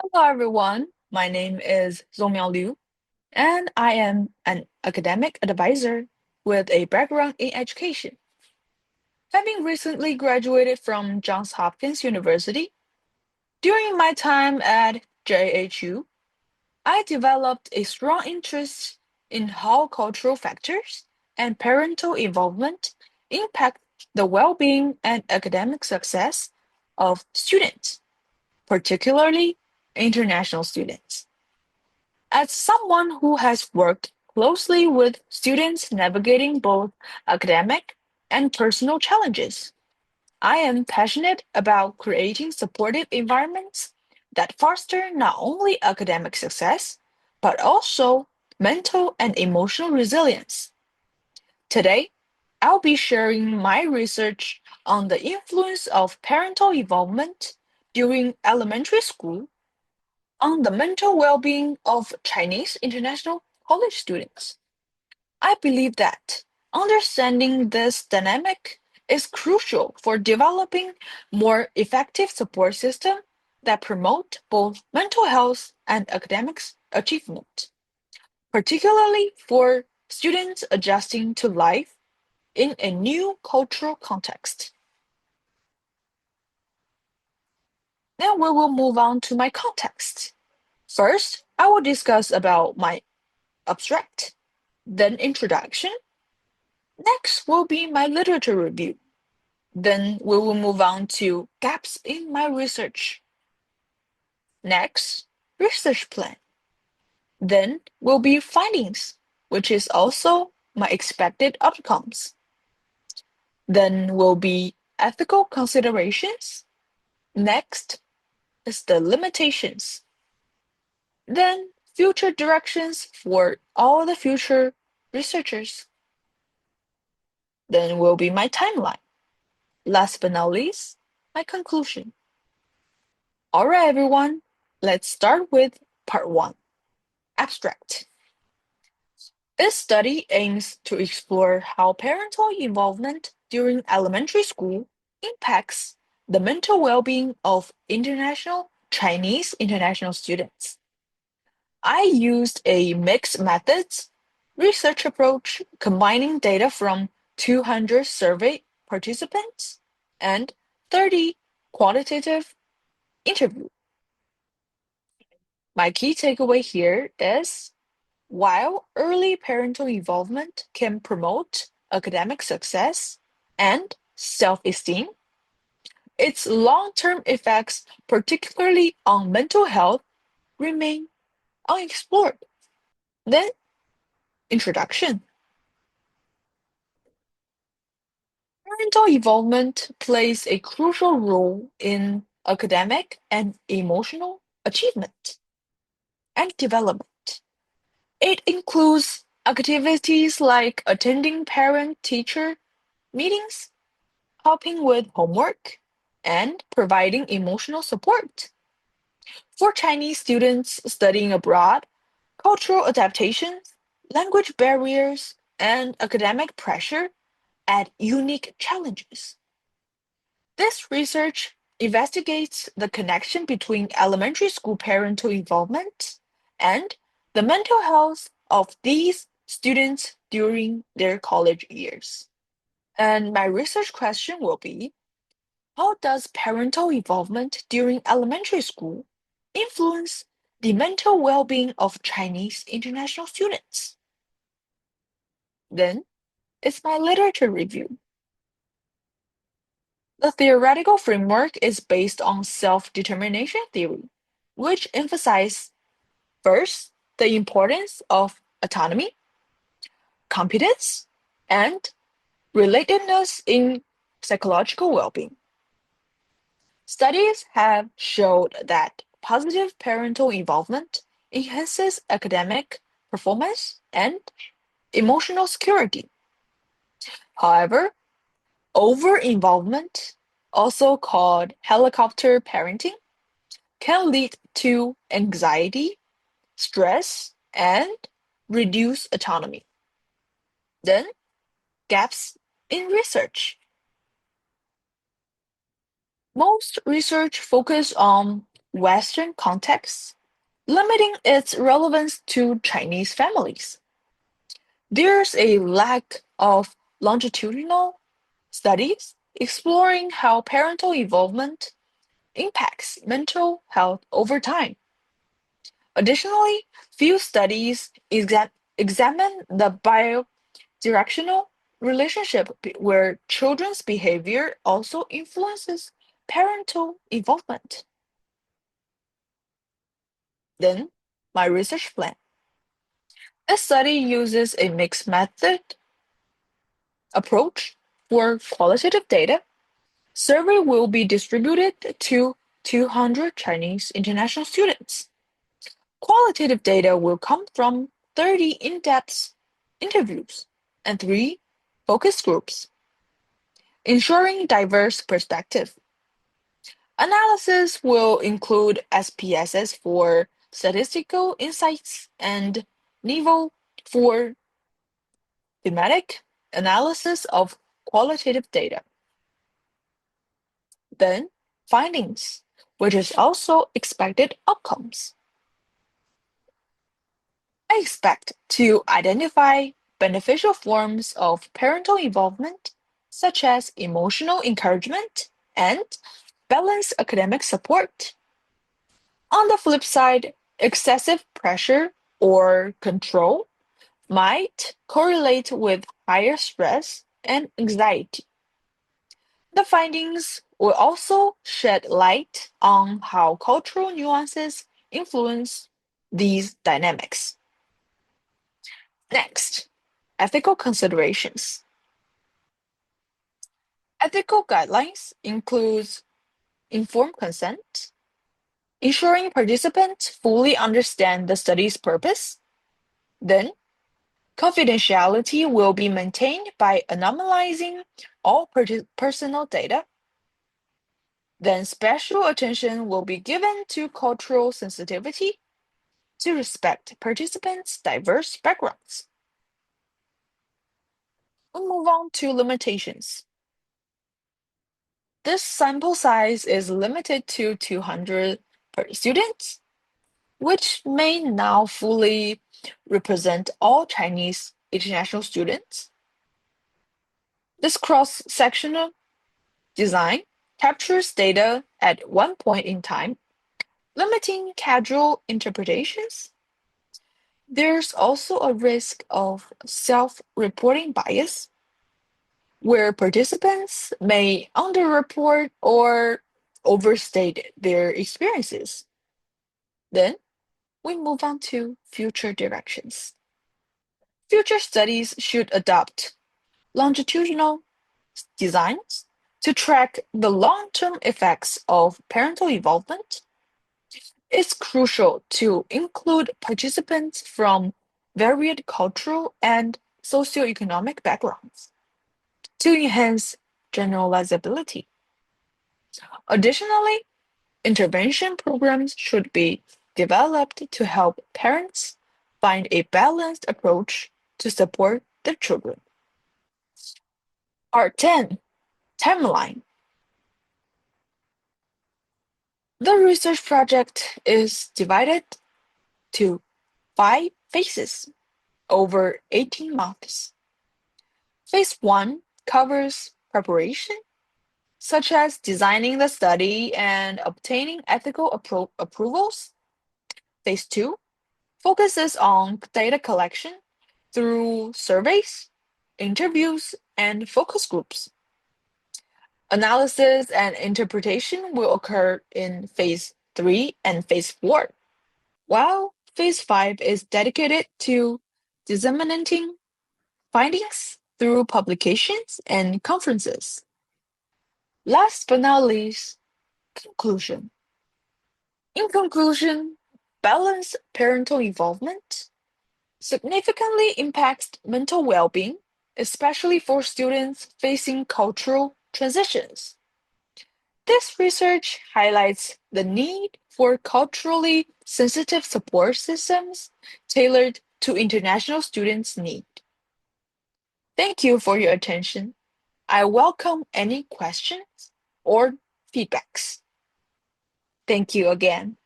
Hello, everyone. My name is Zongmiao Liu, and I am an academic advisor with a background in education. Having recently graduated from Johns Hopkins University, during my time at JHU, I developed a strong interest in how cultural factors and parental involvement impact the well-being and academic success of students, particularly international students. As someone who has worked closely with students navigating both academic and personal challenges, I am passionate about creating supportive environments that foster not only academic success, but also mental and emotional resilience. Today, I'll be sharing my research on the influence of parental involvement during elementary school on the mental well-being of Chinese international college students. I believe that understanding this dynamic is crucial for developing more effective support systems that promote both mental health and academics achievement, particularly for students adjusting to life in a new cultural context. Now we will move on to my context. First, I will discuss about my abstract, then introduction. Next will be my literature review. Then we will move on to gaps in my research. Next, research plan. Then will be findings, which is also my expected outcomes. Then will be ethical considerations. Next is the limitations. Then future directions for all the future researchers. Then will be my timeline. Last but not least, my conclusion. All right, everyone, let's start with part one, abstract. This study aims to explore how parental involvement during elementary school impacts the mental well-being of international Chinese international students. I used a mixed methods research approach combining data from 200 survey participants and 30 quantitative interviews. My key takeaway here is while early parental involvement can promote academic success and self esteem, its long term effects, particularly on mental health, remain unexplored. Then, introduction. Parental involvement plays a crucial role in academic and emotional achievement and development. It includes activities like attending parent-teacher meetings, helping with homework, and providing emotional support. For Chinese students studying abroad, cultural adaptations, language barriers, and academic pressure add unique challenges. This research investigates the connection between elementary school parental involvement and the mental health of these students during their college years. And my research question will be, how does parental involvement during elementary school influence the mental well-being of Chinese international students? Then, it's my literature review. The theoretical framework is based on self-determination theory, which emphasizes first the importance of autonomy, competence, and relatedness in psychological well-being. Studies have showed that positive parental involvement enhances academic performance and emotional security. However, over-involvement, also called helicopter parenting, can lead to anxiety, stress, and reduced autonomy. Then, gaps in research. Most research focus on Western contexts, limiting its relevance to Chinese families. There's a lack of longitudinal studies exploring how parental involvement impacts mental health over time. Additionally, few studies examine the bidirectional relationship where children's behavior also influences parental involvement. Then, my research plan. This study uses a mixed method approach for qualitative data. Survey will be distributed to 200 Chinese international students. Qualitative data will come from 30 in-depth interviews and 3 focus groups, ensuring diverse perspective. Analysis will include SPSS for statistical insights and NIVO for thematic analysis of qualitative data. Then, findings, which is also expected outcomes. I expect to identify beneficial forms of parental involvement, such as emotional encouragement and balanced academic support. On the flip side, excessive pressure or control might correlate with higher stress and anxiety. The findings will also shed light on how cultural nuances influence these dynamics. Next, ethical considerations. Ethical guidelines includes informed consent, ensuring participants fully understand the study's purpose. Then, confidentiality will be maintained by anonymizing all personal data. Then, special attention will be given to cultural sensitivity to respect participants' diverse backgrounds. We'll move on to limitations. This sample size is limited to 200 students, which may now fully represent all Chinese international students. This cross-sectional design captures data at one point in time, limiting casual interpretations. There's also a risk of self-reporting bias, where participants may underreport or overstate their experiences. Then we move on to future directions. Future studies should adopt longitudinal designs to track the long-term effects of parental involvement. It's crucial to include participants from varied cultural and socioeconomic backgrounds to enhance generalizability. Additionally, intervention programs should be developed to help parents find a balanced approach to support their children. Part 10, Timeline. The research project is divided to 5 phases over 18 months. Phase 1 covers preparation, such as designing the study and obtaining ethical approvals. Phase 2 focuses on data collection through surveys, interviews, and focus groups. Analysis and interpretation will occur in Phase 3 and Phase 4, while Phase 5 is dedicated to disseminating findings through publications and conferences. Last but not least, conclusion. In conclusion, balanced parental involvement significantly impacts mental well-being, especially for students facing cultural transitions. This research highlights the need for culturally sensitive support systems tailored to international students' needs. Thank you for your attention. I welcome any questions or feedbacks. Thank you again.